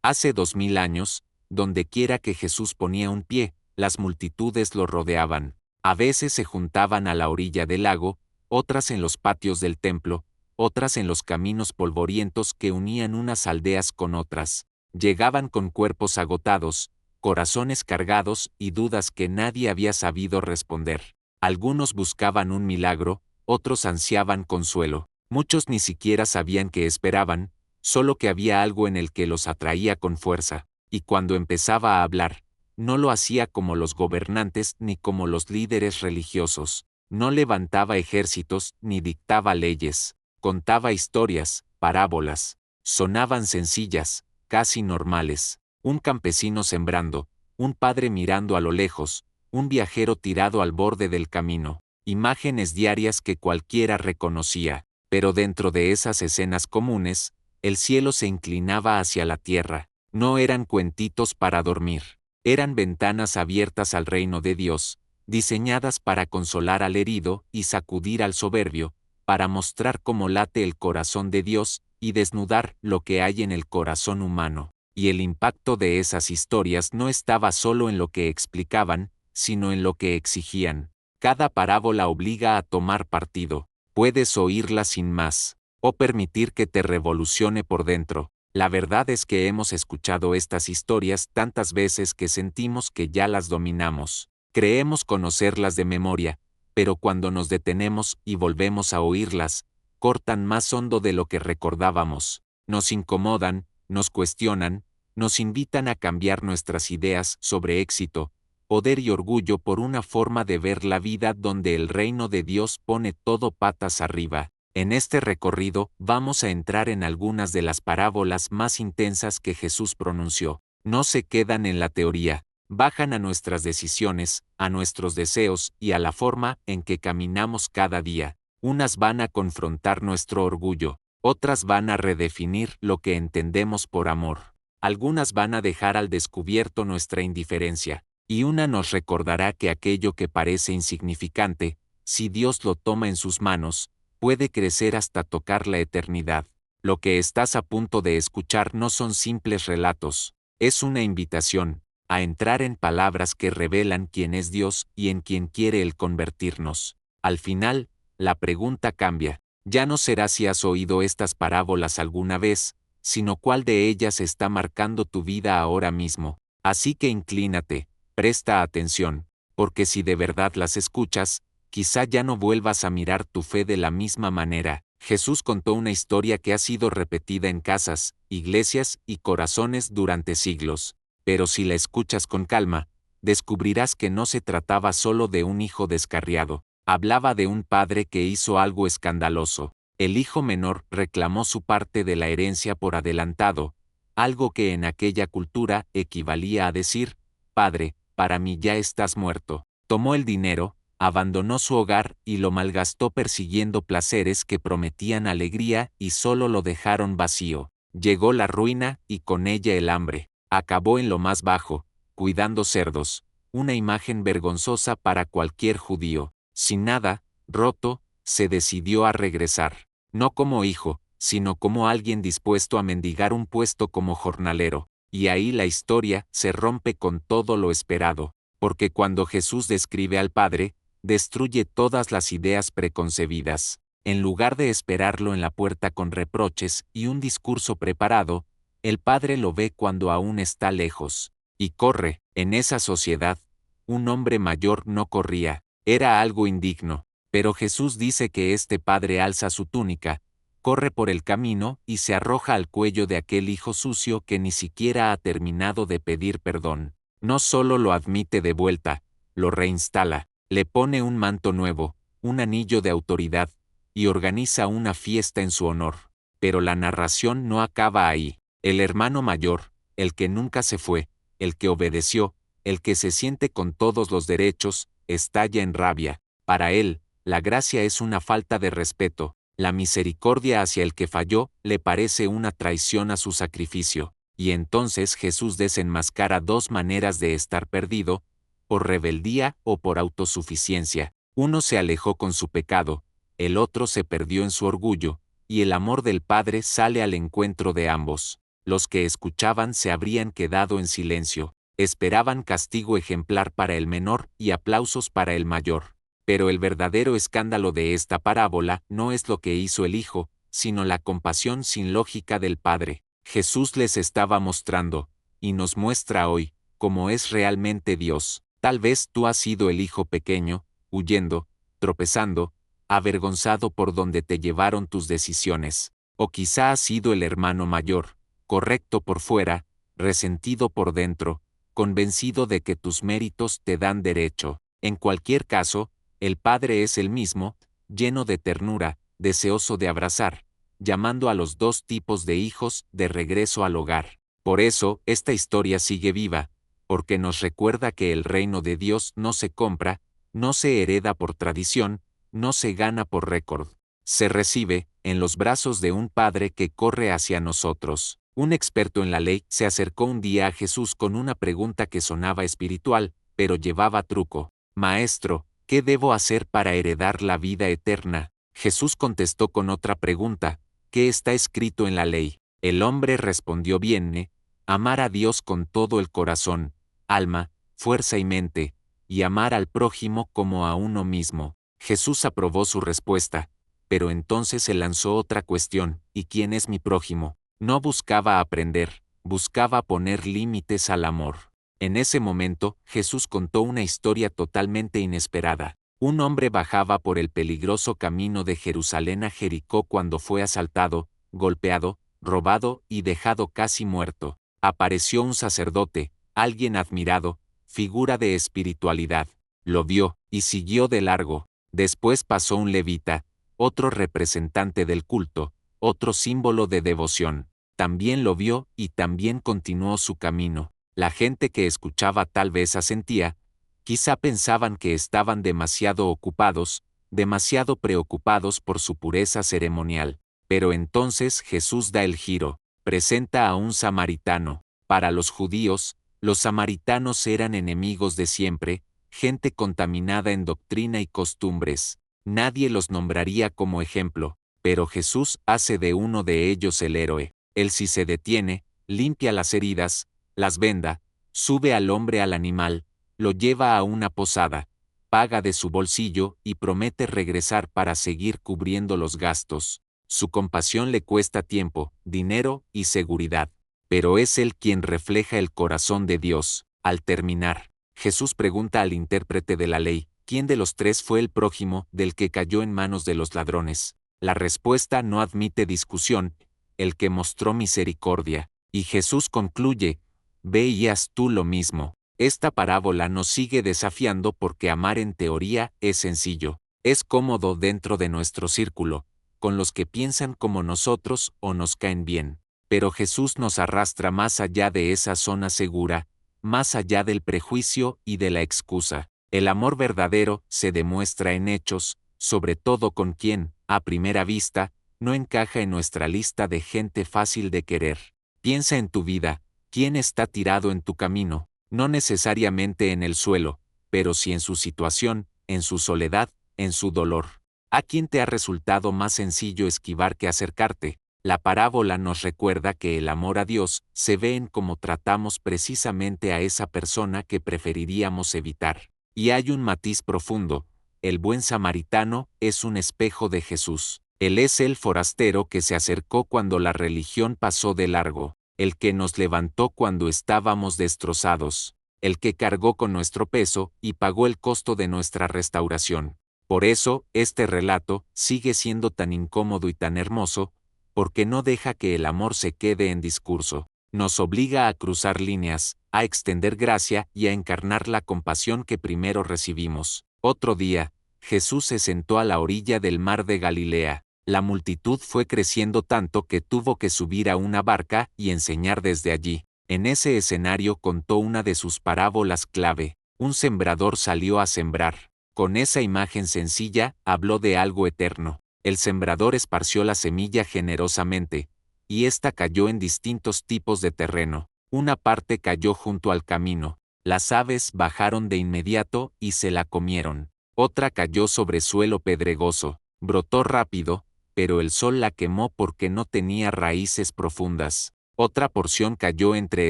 Hace 2000 años, donde quiera que Jesús ponía un pie, las multitudes lo rodeaban. A veces se juntaban a la orilla del lago, otras en los patios del templo, otras en los caminos polvorientos que unían unas aldeas con otras. Llegaban con cuerpos agotados, corazones cargados y dudas que nadie había sabido responder. Algunos buscaban un milagro, otros ansiaban consuelo. Muchos ni siquiera sabían qué esperaban, solo que había algo en el que los atraía con fuerza, y cuando empezaba a hablar, no lo hacía como los gobernantes ni como los líderes religiosos. No levantaba ejércitos ni dictaba leyes. Contaba historias, parábolas. Sonaban sencillas, casi normales. Un campesino sembrando, un padre mirando a lo lejos, un viajero tirado al borde del camino. Imágenes diarias que cualquiera reconocía. Pero dentro de esas escenas comunes, el cielo se inclinaba hacia la tierra. No eran cuentitos para dormir. Eran ventanas abiertas al reino de Dios, diseñadas para consolar al herido y sacudir al soberbio, para mostrar cómo late el corazón de Dios y desnudar lo que hay en el corazón humano. Y el impacto de esas historias no estaba solo en lo que explicaban, sino en lo que exigían. Cada parábola obliga a tomar partido. Puedes oírla sin más, o permitir que te revolucione por dentro. La verdad es que hemos escuchado estas historias tantas veces que sentimos que ya las dominamos. Creemos conocerlas de memoria, pero cuando nos detenemos y volvemos a oírlas, cortan más hondo de lo que recordábamos. Nos incomodan, nos cuestionan, nos invitan a cambiar nuestras ideas sobre éxito, poder y orgullo por una forma de ver la vida donde el reino de Dios pone todo patas arriba. En este recorrido vamos a entrar en algunas de las parábolas más intensas que Jesús pronunció. No se quedan en la teoría, bajan a nuestras decisiones, a nuestros deseos y a la forma en que caminamos cada día. Unas van a confrontar nuestro orgullo, otras van a redefinir lo que entendemos por amor. Algunas van a dejar al descubierto nuestra indiferencia, y una nos recordará que aquello que parece insignificante, si Dios lo toma en sus manos, puede crecer hasta tocar la eternidad. Lo que estás a punto de escuchar no son simples relatos, es una invitación a entrar en palabras que revelan quién es Dios y en quién quiere Él convertirnos. Al final, la pregunta cambia. Ya no será si has oído estas parábolas alguna vez, sino cuál de ellas está marcando tu vida ahora mismo. Así que inclínate, presta atención, porque si de verdad las escuchas, quizá ya no vuelvas a mirar tu fe de la misma manera. Jesús contó una historia que ha sido repetida en casas, iglesias y corazones durante siglos, pero si la escuchas con calma, descubrirás que no se trataba solo de un hijo descarriado. Hablaba de un padre que hizo algo escandaloso. El hijo menor reclamó su parte de la herencia por adelantado, algo que en aquella cultura equivalía a decir: Padre, para mí ya estás muerto. Tomó el dinero, abandonó su hogar y lo malgastó persiguiendo placeres que prometían alegría y solo lo dejaron vacío. Llegó la ruina y con ella el hambre. Acabó en lo más bajo, cuidando cerdos, una imagen vergonzosa para cualquier judío. Sin nada, roto, se decidió a regresar. No como hijo, sino como alguien dispuesto a mendigar un puesto como jornalero. Y ahí la historia se rompe con todo lo esperado, porque cuando Jesús describe al Padre, destruye todas las ideas preconcebidas. En lugar de esperarlo en la puerta con reproches y un discurso preparado, el Padre lo ve cuando aún está lejos, y corre. En esa sociedad, un hombre mayor no corría, era algo indigno, pero Jesús dice que este padre alza su túnica, corre por el camino y se arroja al cuello de aquel hijo sucio que ni siquiera ha terminado de pedir perdón. No solo lo admite de vuelta, lo reinstala, le pone un manto nuevo, un anillo de autoridad, y organiza una fiesta en su honor. Pero la narración no acaba ahí. El hermano mayor, el que nunca se fue, el que obedeció, el que se siente con todos los derechos, estalla en rabia. Para él, la gracia es una falta de respeto. La misericordia hacia el que falló le parece una traición a su sacrificio, y entonces Jesús desenmascara dos maneras de estar perdido, por rebeldía o por autosuficiencia. Uno se alejó con su pecado, el otro se perdió en su orgullo, y el amor del Padre sale al encuentro de ambos. Los que escuchaban se habrían quedado en silencio, esperaban castigo ejemplar para el menor y aplausos para el mayor. Pero el verdadero escándalo de esta parábola no es lo que hizo el Hijo, sino la compasión sin lógica del Padre. Jesús les estaba mostrando, y nos muestra hoy, cómo es realmente Dios. Tal vez tú has sido el hijo pequeño, huyendo, tropezando, avergonzado por donde te llevaron tus decisiones. O quizá has sido el hermano mayor, correcto por fuera, resentido por dentro, convencido de que tus méritos te dan derecho. En cualquier caso, el Padre es el mismo, lleno de ternura, deseoso de abrazar, llamando a los dos tipos de hijos de regreso al hogar. Por eso, esta historia sigue viva, porque nos recuerda que el reino de Dios no se compra, no se hereda por tradición, no se gana por récord. Se recibe, en los brazos de un Padre que corre hacia nosotros. Un experto en la ley se acercó un día a Jesús con una pregunta que sonaba espiritual, pero llevaba truco. Maestro, ¿qué debo hacer para heredar la vida eterna? Jesús contestó con otra pregunta, ¿qué está escrito en la ley? El hombre respondió bien, amar a Dios con todo el corazón, alma, fuerza y mente, y amar al prójimo como a uno mismo. Jesús aprobó su respuesta, pero entonces se lanzó otra cuestión, ¿y quién es mi prójimo? No buscaba aprender, buscaba poner límites al amor. En ese momento, Jesús contó una historia totalmente inesperada. Un hombre bajaba por el peligroso camino de Jerusalén a Jericó cuando fue asaltado, golpeado, robado y dejado casi muerto. Apareció un sacerdote, alguien admirado, figura de espiritualidad. Lo vio, y siguió de largo. Después pasó un levita, otro representante del culto, otro símbolo de devoción. También lo vio y también continuó su camino. La gente que escuchaba tal vez asentía, quizá pensaban que estaban demasiado ocupados, demasiado preocupados por su pureza ceremonial. Pero entonces Jesús da el giro, presenta a un samaritano. Para los judíos, los samaritanos eran enemigos de siempre, gente contaminada en doctrina y costumbres. Nadie los nombraría como ejemplo, pero Jesús hace de uno de ellos el héroe. Él sí se detiene, limpia las heridas, las venda, sube al hombre al animal, lo lleva a una posada, paga de su bolsillo y promete regresar para seguir cubriendo los gastos. Su compasión le cuesta tiempo, dinero y seguridad. Pero es él quien refleja el corazón de Dios. Al terminar, Jesús pregunta al intérprete de la ley, ¿quién de los tres fue el prójimo del que cayó en manos de los ladrones? La respuesta no admite discusión, el que mostró misericordia. Y Jesús concluye, ve y haz tú lo mismo. Esta parábola nos sigue desafiando porque amar en teoría es sencillo, es cómodo dentro de nuestro círculo, con los que piensan como nosotros o nos caen bien. Pero Jesús nos arrastra más allá de esa zona segura, más allá del prejuicio y de la excusa. El amor verdadero se demuestra en hechos, sobre todo con quien, a primera vista, no encaja en nuestra lista de gente fácil de querer. Piensa en tu vida, ¿quién está tirado en tu camino? No necesariamente en el suelo, pero sí en su situación, en su soledad, en su dolor. ¿A quién te ha resultado más sencillo esquivar que acercarte? La parábola nos recuerda que el amor a Dios se ve en cómo tratamos precisamente a esa persona que preferiríamos evitar. Y hay un matiz profundo, el buen samaritano es un espejo de Jesús. Él es el forastero que se acercó cuando la religión pasó de largo, el que nos levantó cuando estábamos destrozados, el que cargó con nuestro peso y pagó el costo de nuestra restauración. Por eso, este relato sigue siendo tan incómodo y tan hermoso, porque no deja que el amor se quede en discurso. Nos obliga a cruzar líneas, a extender gracia y a encarnar la compasión que primero recibimos. Otro día, Jesús se sentó a la orilla del mar de Galilea. La multitud fue creciendo tanto que tuvo que subir a una barca y enseñar desde allí. En ese escenario contó una de sus parábolas clave. Un sembrador salió a sembrar. Con esa imagen sencilla, habló de algo eterno. El sembrador esparció la semilla generosamente, y ésta cayó en distintos tipos de terreno. Una parte cayó junto al camino. Las aves bajaron de inmediato y se la comieron. Otra cayó sobre suelo pedregoso. Brotó rápido, pero el sol la quemó porque no tenía raíces profundas. Otra porción cayó entre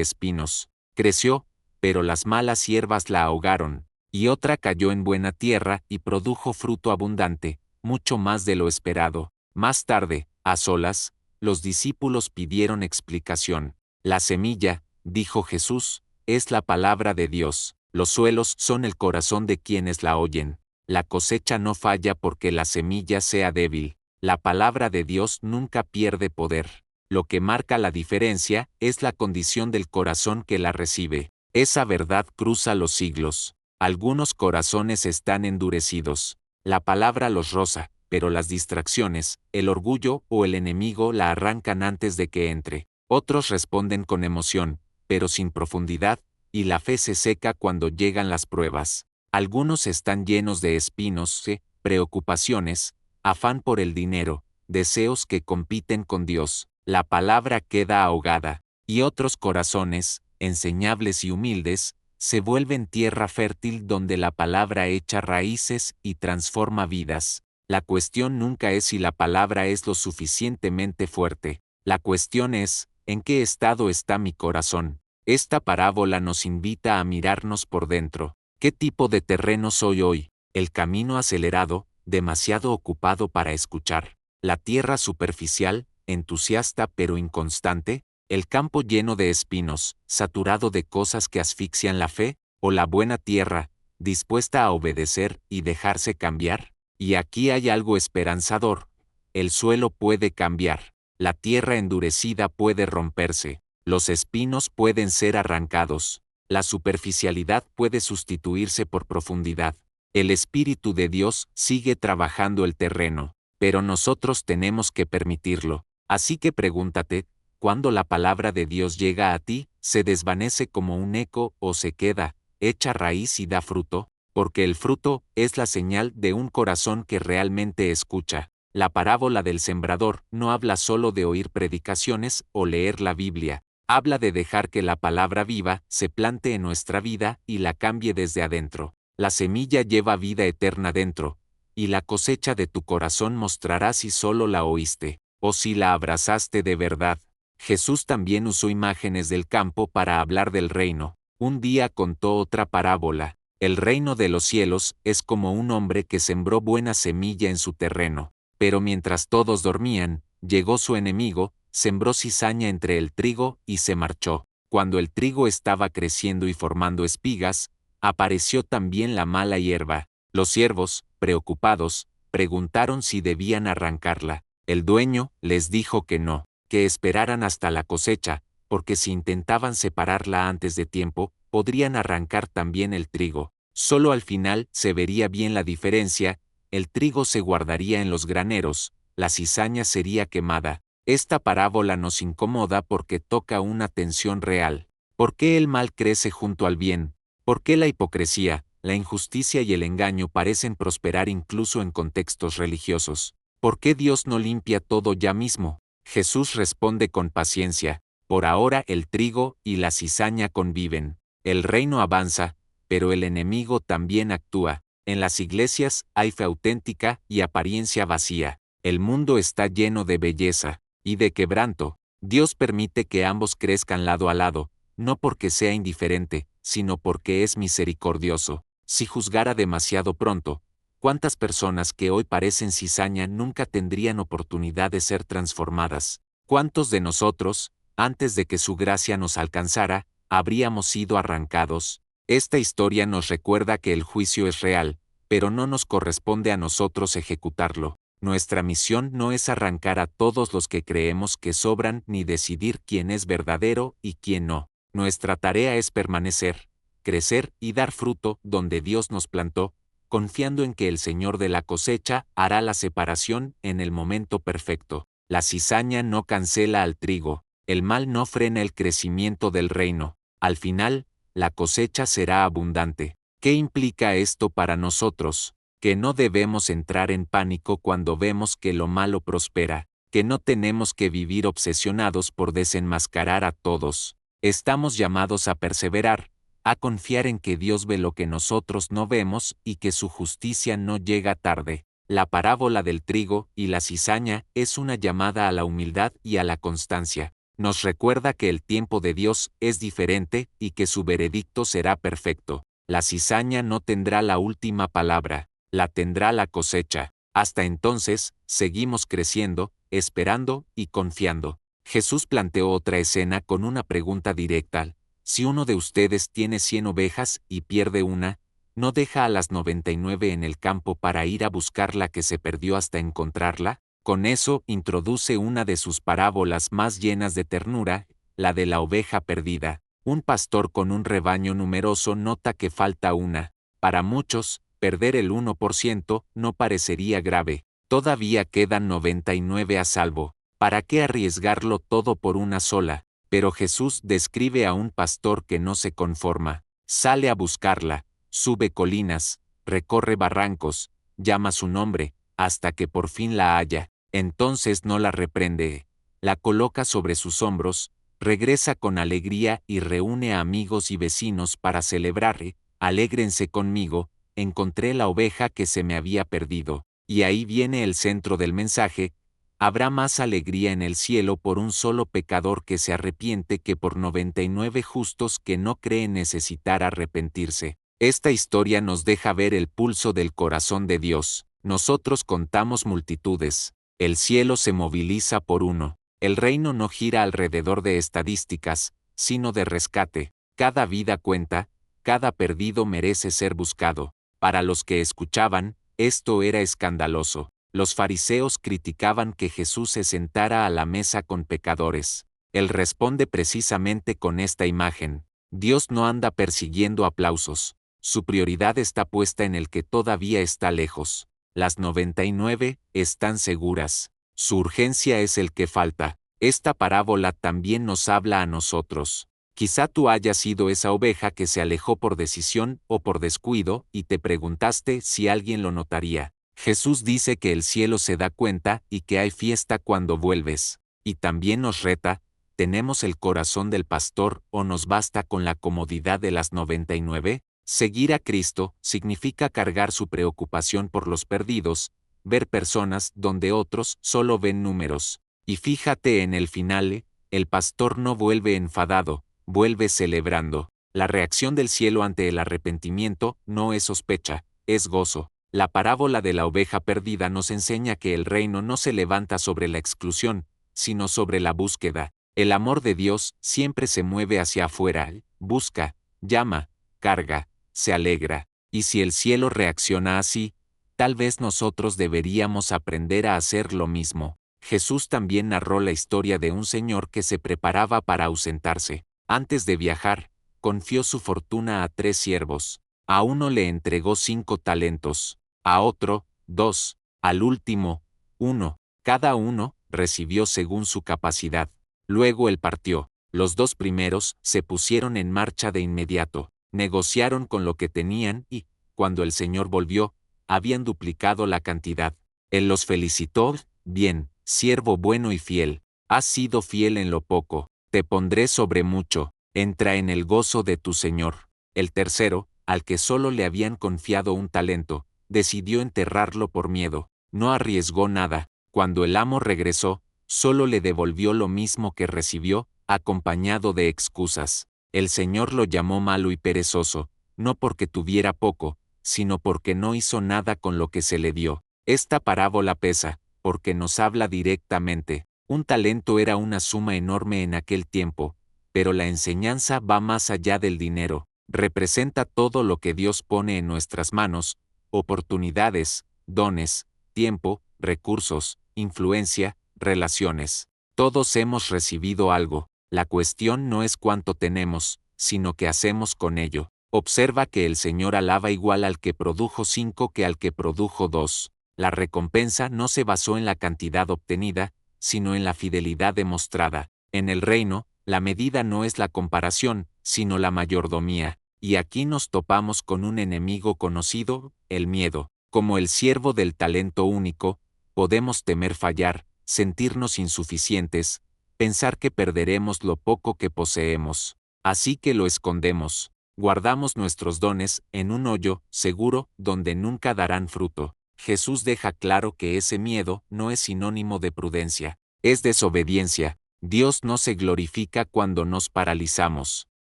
espinos. Creció, pero las malas hierbas la ahogaron. Y otra cayó en buena tierra y produjo fruto abundante, mucho más de lo esperado. Más tarde, a solas, los discípulos pidieron explicación. La semilla, dijo Jesús, es la palabra de Dios. Los suelos son el corazón de quienes la oyen. La cosecha no falla porque la semilla sea débil. La palabra de Dios nunca pierde poder. Lo que marca la diferencia es la condición del corazón que la recibe. Esa verdad cruza los siglos. Algunos corazones están endurecidos. La palabra los roza, pero las distracciones, el orgullo o el enemigo la arrancan antes de que entre. Otros responden con emoción, pero sin profundidad, y la fe se seca cuando llegan las pruebas. Algunos están llenos de espinos, preocupaciones, afán por el dinero, deseos que compiten con Dios. La palabra queda ahogada, y otros corazones, enseñables y humildes, se vuelven tierra fértil donde la palabra echa raíces y transforma vidas. La cuestión nunca es si la palabra es lo suficientemente fuerte. La cuestión es, ¿en qué estado está mi corazón? Esta parábola nos invita a mirarnos por dentro. ¿Qué tipo de terreno soy hoy? El camino acelerado, demasiado ocupado para escuchar. La tierra superficial, entusiasta pero inconstante. El campo lleno de espinos, saturado de cosas que asfixian la fe, o la buena tierra, dispuesta a obedecer y dejarse cambiar. Y aquí hay algo esperanzador. El suelo puede cambiar. La tierra endurecida puede romperse. Los espinos pueden ser arrancados. La superficialidad puede sustituirse por profundidad. El Espíritu de Dios sigue trabajando el terreno, pero nosotros tenemos que permitirlo. Así que pregúntate, ¿cuándo la palabra de Dios llega a ti, se desvanece como un eco o se queda, echa raíz y da fruto? Porque el fruto es la señal de un corazón que realmente escucha. La parábola del sembrador no habla solo de oír predicaciones o leer la Biblia. Habla de dejar que la palabra viva se plante en nuestra vida y la cambie desde adentro. La semilla lleva vida eterna dentro, y la cosecha de tu corazón mostrará si solo la oíste, o si la abrazaste de verdad. Jesús también usó imágenes del campo para hablar del reino. Un día contó otra parábola. El reino de los cielos es como un hombre que sembró buena semilla en su terreno, pero mientras todos dormían, llegó su enemigo, sembró cizaña entre el trigo y se marchó. Cuando el trigo estaba creciendo y formando espigas, apareció también la mala hierba. Los siervos, preocupados, preguntaron si debían arrancarla. El dueño les dijo que no, que esperaran hasta la cosecha, porque si intentaban separarla antes de tiempo, podrían arrancar también el trigo. Solo al final se vería bien la diferencia, el trigo se guardaría en los graneros, la cizaña sería quemada. Esta parábola nos incomoda porque toca una tensión real. ¿Por qué el mal crece junto al bien? ¿Por qué la hipocresía, la injusticia y el engaño parecen prosperar incluso en contextos religiosos? ¿Por qué Dios no limpia todo ya mismo? Jesús responde con paciencia, por ahora el trigo y la cizaña conviven. El reino avanza, pero el enemigo también actúa. En las iglesias hay fe auténtica y apariencia vacía. El mundo está lleno de belleza y de quebranto. Dios permite que ambos crezcan lado a lado, no porque sea indiferente, sino porque es misericordioso. Si juzgara demasiado pronto, ¿cuántas personas que hoy parecen cizaña nunca tendrían oportunidad de ser transformadas? ¿Cuántos de nosotros, antes de que su gracia nos alcanzara, habríamos sido arrancados? Esta historia nos recuerda que el juicio es real, pero no nos corresponde a nosotros ejecutarlo. Nuestra misión no es arrancar a todos los que creemos que sobran ni decidir quién es verdadero y quién no. Nuestra tarea es permanecer, crecer y dar fruto donde Dios nos plantó, confiando en que el Señor de la cosecha hará la separación en el momento perfecto. La cizaña no cancela al trigo, el mal no frena el crecimiento del reino. Al final, la cosecha será abundante. ¿Qué implica esto para nosotros? Que no debemos entrar en pánico cuando vemos que lo malo prospera, que no tenemos que vivir obsesionados por desenmascarar a todos. Estamos llamados a perseverar, a confiar en que Dios ve lo que nosotros no vemos y que su justicia no llega tarde. La parábola del trigo y la cizaña es una llamada a la humildad y a la constancia. Nos recuerda que el tiempo de Dios es diferente y que su veredicto será perfecto. La cizaña no tendrá la última palabra, la tendrá la cosecha. Hasta entonces, seguimos creciendo, esperando y confiando. Jesús planteó otra escena con una pregunta directa. Si uno de ustedes tiene 100 ovejas y pierde una, ¿no deja a las 99 en el campo para ir a buscar la que se perdió hasta encontrarla? Con eso introduce una de sus parábolas más llenas de ternura, la de la oveja perdida. Un pastor con un rebaño numeroso nota que falta una. Para muchos, perder el 1% no parecería grave. Todavía quedan 99 a salvo. ¿Para qué arriesgarlo todo por una sola? Pero Jesús describe a un pastor que no se conforma. Sale a buscarla, sube colinas, recorre barrancos, llama su nombre, hasta que por fin la halla. Entonces no la reprende, la coloca sobre sus hombros, regresa con alegría y reúne a amigos y vecinos para celebrar. Alégrense conmigo, encontré la oveja que se me había perdido. Y ahí viene el centro del mensaje: habrá más alegría en el cielo por un solo pecador que se arrepiente que por 99 justos que no creen necesitar arrepentirse. Esta historia nos deja ver el pulso del corazón de Dios. Nosotros contamos multitudes. El cielo se moviliza por uno. El reino no gira alrededor de estadísticas, sino de rescate. Cada vida cuenta, cada perdido merece ser buscado. Para los que escuchaban, esto era escandaloso. Los fariseos criticaban que Jesús se sentara a la mesa con pecadores. Él responde precisamente con esta imagen. Dios no anda persiguiendo aplausos. Su prioridad está puesta en el que todavía está lejos. Las 99 están seguras. Su urgencia es el que falta. Esta parábola también nos habla a nosotros. Quizá tú hayas sido esa oveja que se alejó por decisión o por descuido y te preguntaste si alguien lo notaría. Jesús dice que el cielo se da cuenta y que hay fiesta cuando vuelves. Y también nos reta: ¿tenemos el corazón del pastor o nos basta con la comodidad de las 99? Seguir a Cristo significa cargar su preocupación por los perdidos, ver personas donde otros solo ven números. Y fíjate en el final, el pastor no vuelve enfadado, vuelve celebrando. La reacción del cielo ante el arrepentimiento no es sospecha, es gozo. La parábola de la oveja perdida nos enseña que el reino no se levanta sobre la exclusión, sino sobre la búsqueda. El amor de Dios siempre se mueve hacia afuera, busca, llama, carga, se alegra. Y si el cielo reacciona así, tal vez nosotros deberíamos aprender a hacer lo mismo. Jesús también narró la historia de un señor que se preparaba para ausentarse. Antes de viajar, confió su fortuna a 3 siervos. A uno le entregó 5 talentos, a otro, 2, al último, 1. Cada uno recibió según su capacidad. Luego él partió. Los 2 primeros se pusieron en marcha de inmediato. Negociaron con lo que tenían y, cuando el Señor volvió, habían duplicado la cantidad. Él los felicitó: bien, siervo bueno y fiel, has sido fiel en lo poco, te pondré sobre mucho, entra en el gozo de tu Señor. El tercero, al que solo le habían confiado un talento, decidió enterrarlo por miedo, no arriesgó nada. Cuando el amo regresó, solo le devolvió lo mismo que recibió, acompañado de excusas. El Señor lo llamó malo y perezoso, no porque tuviera poco, sino porque no hizo nada con lo que se le dio. Esta parábola pesa, porque nos habla directamente. Un talento era una suma enorme en aquel tiempo, pero la enseñanza va más allá del dinero. Representa todo lo que Dios pone en nuestras manos: oportunidades, dones, tiempo, recursos, influencia, relaciones. Todos hemos recibido algo. La cuestión no es cuánto tenemos, sino qué hacemos con ello. Observa que el Señor alaba igual al que produjo 5 que al que produjo 2. La recompensa no se basó en la cantidad obtenida, sino en la fidelidad demostrada. En el reino, la medida no es la comparación, sino la mayordomía. Y aquí nos topamos con un enemigo conocido, el miedo. Como el siervo del talento único, podemos temer fallar, sentirnos insuficientes, pensar que perderemos lo poco que poseemos. Así que lo escondemos. Guardamos nuestros dones en un hoyo seguro donde nunca darán fruto. Jesús deja claro que ese miedo no es sinónimo de prudencia, es desobediencia. Dios no se glorifica cuando nos paralizamos.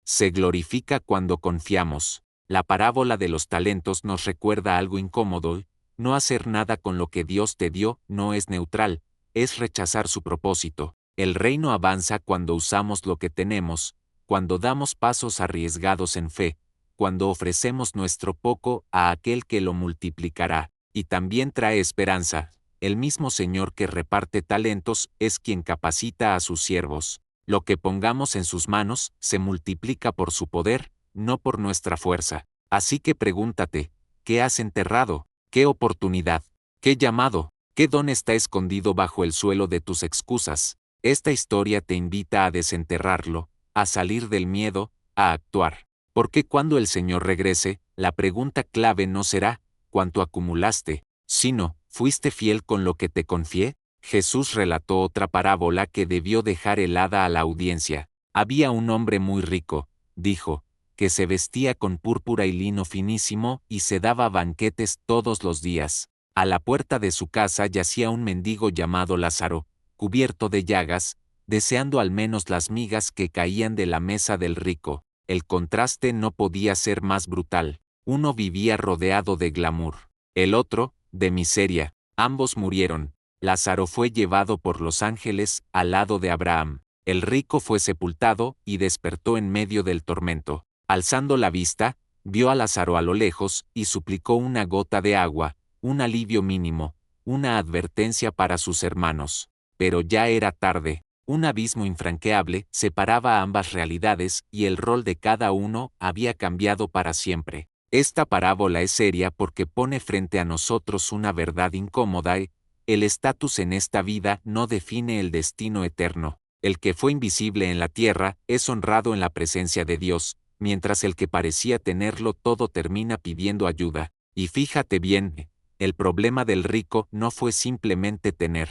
Se glorifica cuando confiamos. La parábola de los talentos nos recuerda algo incómodo. No hacer nada con lo que Dios te dio no es neutral, es rechazar su propósito. El reino avanza cuando usamos lo que tenemos, cuando damos pasos arriesgados en fe, cuando ofrecemos nuestro poco a aquel que lo multiplicará, y también trae esperanza. El mismo Señor que reparte talentos es quien capacita a sus siervos. Lo que pongamos en sus manos se multiplica por su poder, no por nuestra fuerza. Así que pregúntate, ¿qué has enterrado? ¿Qué oportunidad? ¿Qué llamado? ¿Qué don está escondido bajo el suelo de tus excusas? Esta historia te invita a desenterrarlo, a salir del miedo, a actuar. Porque cuando el Señor regrese, la pregunta clave no será, ¿cuánto acumulaste?, sino, ¿fuiste fiel con lo que te confié? Jesús relató otra parábola que debió dejar helada a la audiencia. Había un hombre muy rico, dijo, que se vestía con púrpura y lino finísimo y se daba banquetes todos los días. A la puerta de su casa yacía un mendigo llamado Lázaro, cubierto de llagas, deseando al menos las migas que caían de la mesa del rico. El contraste no podía ser más brutal. Uno vivía rodeado de glamour, el otro, de miseria. Ambos murieron. Lázaro fue llevado por los ángeles al lado de Abraham. El rico fue sepultado y despertó en medio del tormento. Alzando la vista, vio a Lázaro a lo lejos y suplicó una gota de agua, un alivio mínimo, una advertencia para sus hermanos. Pero ya era tarde. Un abismo infranqueable separaba ambas realidades y el rol de cada uno había cambiado para siempre. Esta parábola es seria porque pone frente a nosotros una verdad incómoda. El estatus en esta vida no define el destino eterno. El que fue invisible en la tierra es honrado en la presencia de Dios, mientras el que parecía tenerlo todo termina pidiendo ayuda. Y fíjate bien, el problema del rico no fue simplemente tener.